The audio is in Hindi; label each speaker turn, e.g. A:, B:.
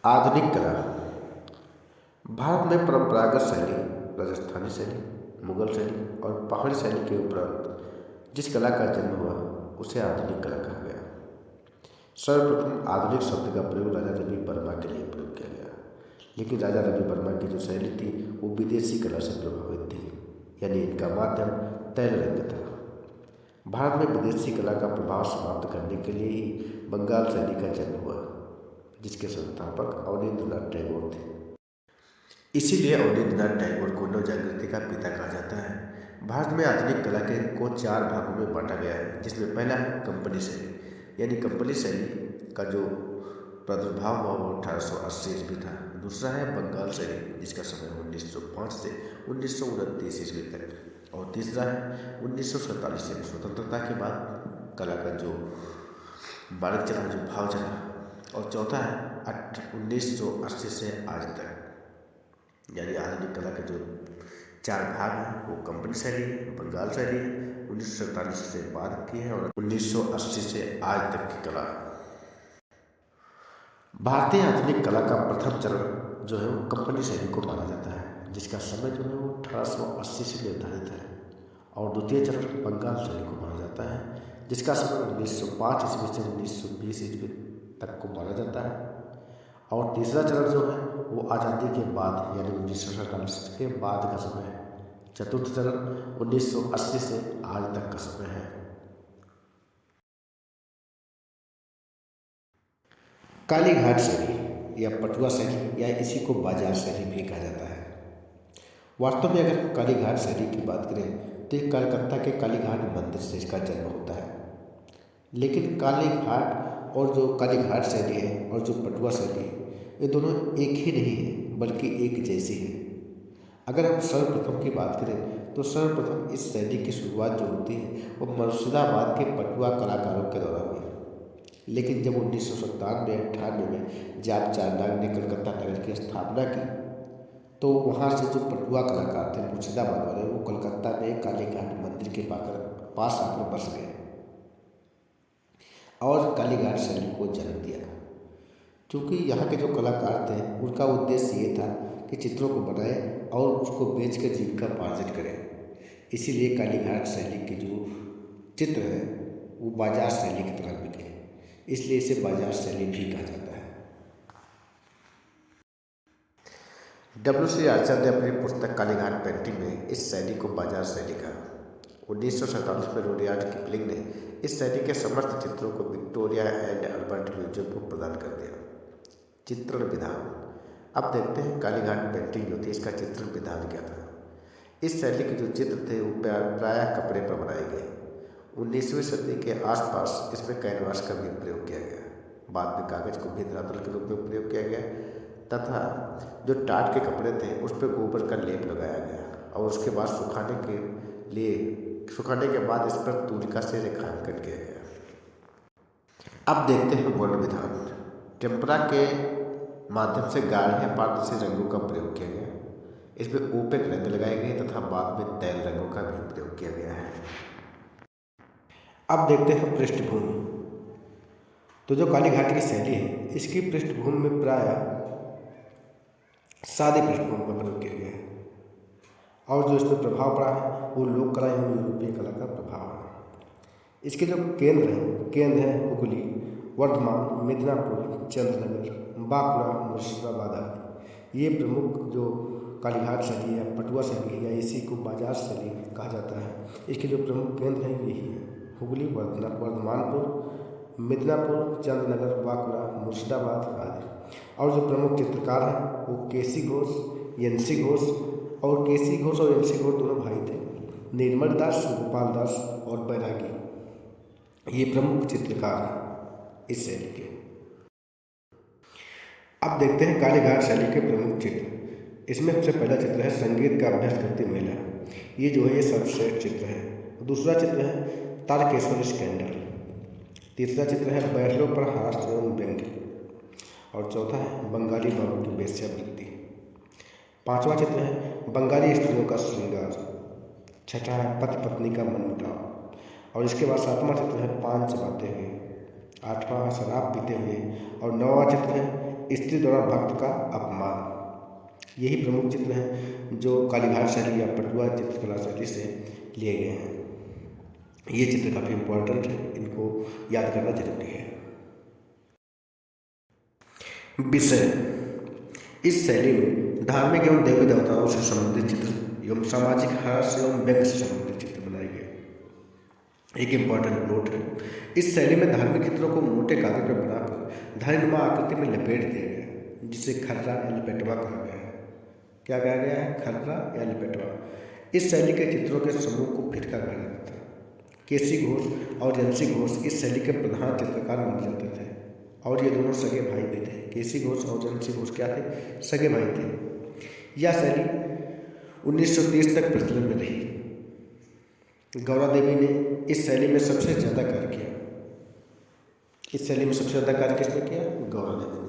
A: आधुनिक कला। भारत में परंपरागत शैली, राजस्थानी शैली, मुगल शैली और पहाड़ी शैली के उपरांत जिस कला का जन्म हुआ उसे आधुनिक कला कहा गया। सर्वप्रथम आधुनिक शब्द का प्रयोग राजा रवि वर्मा के लिए प्रयोग किया गया, लेकिन राजा रवि वर्मा की जो शैली थी वो विदेशी कला से प्रभावित थी, यानी इनका माध्यम तैल रंग था। भारत में विदेशी कला का प्रभाव समाप्त करने के लिए ही बंगाल शैली का जन्म हुआ, जिसके संस्थापक अवनींद्रनाथ टैगोर थे। इसीलिए अवनींद्रनाथ टैगोर को नवजागृति का पिता कहा जाता है। भारत में आधुनिक कला को 4 भागों में बांटा गया है, जिसमें पहला है कंपनी शैली, यानी कंपनी शैली का जो प्रादुर्भाव हुआ वो 1880 ईस्वी था। दूसरा है बंगाल शैली, जिसका समय 1905 से 1929 ईस्वी तक, और तीसरा है 1947 से स्वतंत्रता के बाद कला का जो मानक चला, जो भाव चला, और चौथा है 1980 से आज तक, यानी आधुनिक कला के जो 4 भाग हैं वो कंपनी शैली, बंगाल शैली, 1947 से बाद की है, और 1980 से आज तक की कला। भारतीय आधुनिक कला का प्रथम चरण जो है वो कंपनी शैली को माना जाता है, जिसका समय जो है वो 1880 से निर्धारित है, और द्वितीय चरण बंगाल शैली को माना जाता है, जिसका समय 1905 ईस्वी से 1920 ईस्वी तक को माना जाता है, और तीसरा चरण जो है वो आज़ादी के बाद यानी 1947 के बाद का समय है। चतुर्थ चरण 1980 से आज तक का समय है। कालीघाट शैली या पटुआ शैली या इसी को बाजार शैली भी कहा जाता है। वास्तव में अगर हम कालीघाट शैली की बात करें तो कलकत्ता के कालीघाट मंदिर से इसका जन्म होता है, लेकिन कालीघाट और जो कालीघाट शैली है और जो पटुआ शैली है ये दोनों एक ही नहीं है बल्कि एक जैसी है। अगर हम सर्वप्रथम की बात करें तो सर्वप्रथम इस शैली की शुरुआत जो होती है वो मुर्शिदाबाद के पटुआ कलाकारों के द्वारा हुई, लेकिन जब 1997-98 में जाप चारनाग ने कलकत्ता नगर की स्थापना की तो वहाँ से जो पटुआ कलाकार थे मुर्शिदाबाद वाले वो कलकत्ता में कालीघाट मंदिर के पास आकर बस गए और कालीघाट शैली को जन्म दिया। क्योंकि यहाँ के जो कलाकार थे उनका उद्देश्य ये था कि चित्रों को बनाए और उसको बेचकर जीविकोपार्जन करें, इसीलिए कालीघाट शैली के जो चित्र है वो बाजार शैली की तरह बिके, इसलिए इसे बाजार शैली भी कहा जाता है। W.C. आर्चर ने अपनी पुस्तक कालीघाट पेंटिंग में इस शैली को बाजार शैली कहा। 1947 में रुडयार्ड किपलिंग ने इस शैली के समस्त चित्रों को विक्टोरिया एंड अल्बर्ट म्यूजियम को प्रदान कर दिया। चित्रण विधान। अब देखते हैं कालीघाट पेंटिंग जो थी इसका चित्रण विधान क्या था। इस शैली के जो चित्र थे वो प्रायः कपड़े पर बनाए गए। 19वीं सदी के आसपास इसमें कैनवास का भी प्रयोग किया गया। बाद में कागज को भी धरातल के रूप में प्रयोग किया गया तथा जो टाट के कपड़े थे उस पर गोबर का लेप लगाया गया और उसके बाद सुखाने के बाद इस पर तूलिका से रेखांकन किया गया। अब देखते हैं वर्ण विधान। टेम्परा के माध्यम से गाढ़े या पारदर्शी रंगों का प्रयोग किया गया। इसमें ओपेक रंग लगाए गए तथा बाद में तैल रंगों का भी प्रयोग किया गया है। अब देखते हैं पृष्ठभूमि। तो जो कालीघाट की शैली है इसकी पृष्ठभूमि में प्रायः सादे पृष्ठभूमि का प्रयोग किया गया है, और जो इसमें प्रभाव पड़ा है वो लोक कला एवं यूरोपीय कला का प्रभाव है। इसके जो केंद्र हैं हुगली, वर्धमान, मिदनापुर, चंद्रनगर, बांकुड़ा, मुर्शिदाबाद आदि ये प्रमुख जो कालीघाट शैली या पटुआ शैली या इसी को बाजार शैली कहा जाता है। इसके जो प्रमुख केंद्र हैं यही है हुगली, वर्धमानपुर, मिदनापुर, चंद्रनगर, बांकुड़ा, मुर्शिदाबाद आदि। और जो प्रमुख चित्रकार हैं वो केसी घोष, एनसी घोष, और केसी घोष और एनसी घोष दोनों भाई थे। निर्मल दास, गोपाल दास और बैरागी ये प्रमुख चित्रकार हैं इस शैली के। अब देखते हैं कालीघाट शैली के प्रमुख चित्र। इसमें सबसे पहला चित्र है संगीत का अभ्यास करती महिला, ये जो है ये सर्वश्रेष्ठ चित्र है। दूसरा चित्र है तारकेश्वर स्कैंडल। तीसरा चित्र है बैठलों पर हास्य एवं व्यंग्य, और चौथा है बंगाली बाबू की वेश्यावृत्ति। पांचवा चित्र है बंगाली स्त्रियों का श्रृंगार। छठा है पति पत्नी का मनमुटाव, और इसके बाद सातवां चित्र है पान चबाते हुए। आठवां शराब पीते हुए, और नौवां चित्र है स्त्री द्वारा भक्त का अपमान। यही प्रमुख चित्र हैं जो कालीघाट शैली या पटुआ चित्रकला शैली से लिए गए हैं। ये चित्र काफ़ी इम्पोर्टेंट है, इनको याद करना जरूरी है। विषय: इस शैली में धार्मिक एवं देवी देवताओं से संबंधित चित्र एवं सामाजिक हास्य एवं व्यंग्य से संबंधित चित्र बनाए गए। एक इम्पॉर्टेंट नोट है, इस शैली में धार्मिक चित्रों को मोटे कागज पर बनाकर धारीनुमा आकृति में लपेट दिया गया, जिसे खर्रा या लपेटवा कहा गया है। क्या कहा गया है? खर्रा या लपेटवा। इस शैली के चित्रों के समूह को फिरका कहा जाता था। केसी घोष और यंशी घोष इस शैली के प्रधान चित्रकार माने जाते थे और ये दोनों सगे भाई भी थे। केसी घोष और यंशी घोष क्या थे? सगे भाई थे। यह शैली 1930 तक प्रचलन में रही। गौरा देवी ने इस शैली में सबसे ज़्यादा कार्य किया। इस शैली में सबसे ज़्यादा कार्य किसने किया? गौरा देवी।